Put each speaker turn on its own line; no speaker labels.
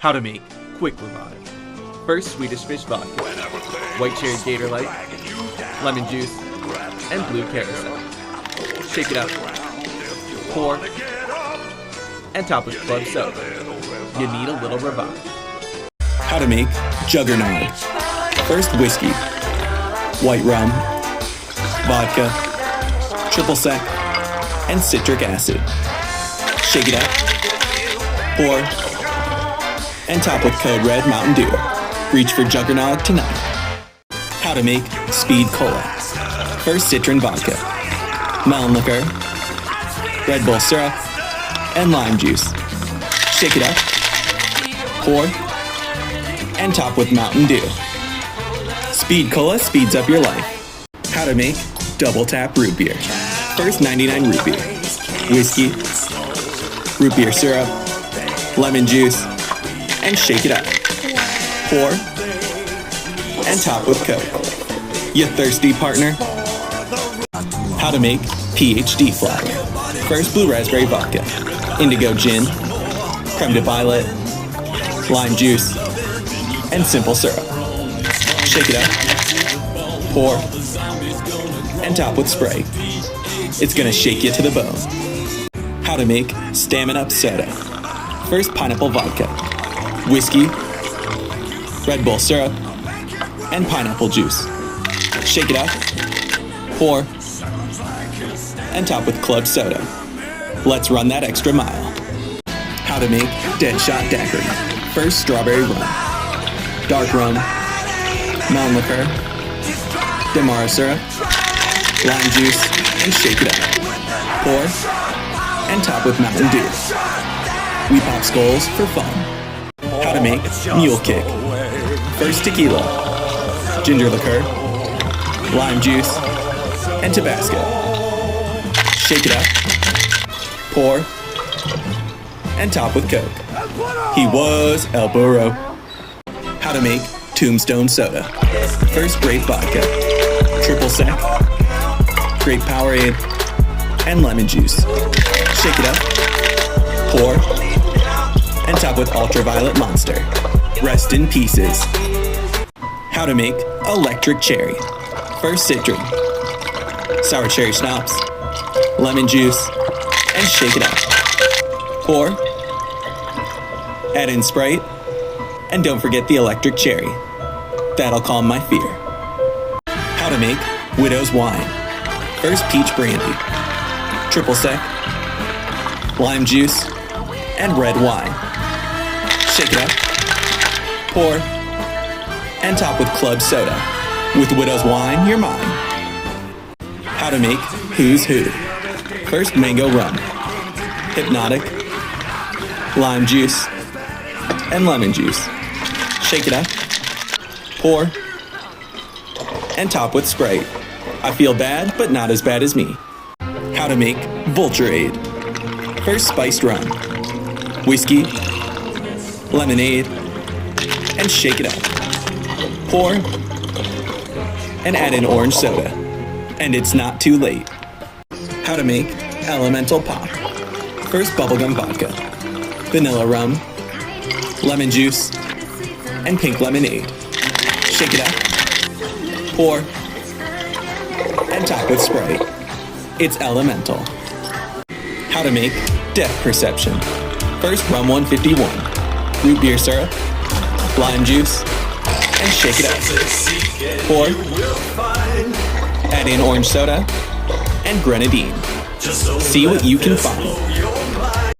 How to make quick revive. First, Swedish fish vodka, white cherry gator light, lemon juice, and blue carousel. Shake it up, pour, and top with club soda. You need a little revive.
How to make Juggernaut. First, whiskey, white rum, vodka, triple sec, and citric acid. Shake it up, pour, and top with code red Mountain Dew. Reach for Juggernaut tonight. How to make Speed Cola. First, citron vodka, melon liquor, Red Bull syrup, and lime juice. Shake it up, pour, and top with Mountain Dew. Speed Cola speeds up your life. How to make Double Tap Root Beer. First, 99 root beer, whiskey, root beer syrup, lemon juice, and shake it up. Pour, and top with Coke. You thirsty, partner? How to make PhD flag. First, blue raspberry vodka, indigo gin, creme de violet, lime juice, and simple syrup. Shake it up, pour, and top with Sprite. It's gonna shake you to the bone. How to make Stamin Up soda. First, pineapple vodka, whiskey, Red Bull syrup, and pineapple juice. Shake it up, pour, and top with club soda. Let's run that extra mile. How to make Deadshot Daiquiri. First, strawberry rum, dark rum, melon liquor, Demerara syrup, lime juice, and shake it up. Pour, and top with Mountain Dew. We pop skulls for fun. How to make Mule Kick. First, tequila, ginger liquor, lime juice, and Tabasco. Shake it up, pour, and top with Coke. He was El Burro. How to make Tombstone soda. First, grape vodka, triple sec, grape Powerade, and lemon juice. Shake it up, pour, and top with ultraviolet monster. Rest in pieces. How to make electric cherry. First, citron, sour cherry schnapps, lemon juice, and shake it up. Pour, add in Sprite, and don't forget the electric cherry. That'll calm my fear. How to make Widow's wine. First, peach brandy, triple sec, lime juice, and red wine. Shake it up, pour, and top with club soda. With Widow's wine, you're mine. How to make Who's Who. First, mango rum, hypnotic, lime juice, and lemon juice. Shake it up, pour, and top with Sprite. I feel bad, but not as bad as me. How to make Vulture. First, spiced rum, whiskey, lemonade, and shake it up. Pour, and add in orange soda. And it's not too late. How to make Elemental Pop. First, bubblegum vodka, vanilla rum, lemon juice, and pink lemonade. Shake it up, pour, and top with Sprite. It's elemental. How to make Depth Perception. First, rum 151, root beer syrup, lime juice, and shake it up. Pour, add in orange soda, and grenadine. See what you can find.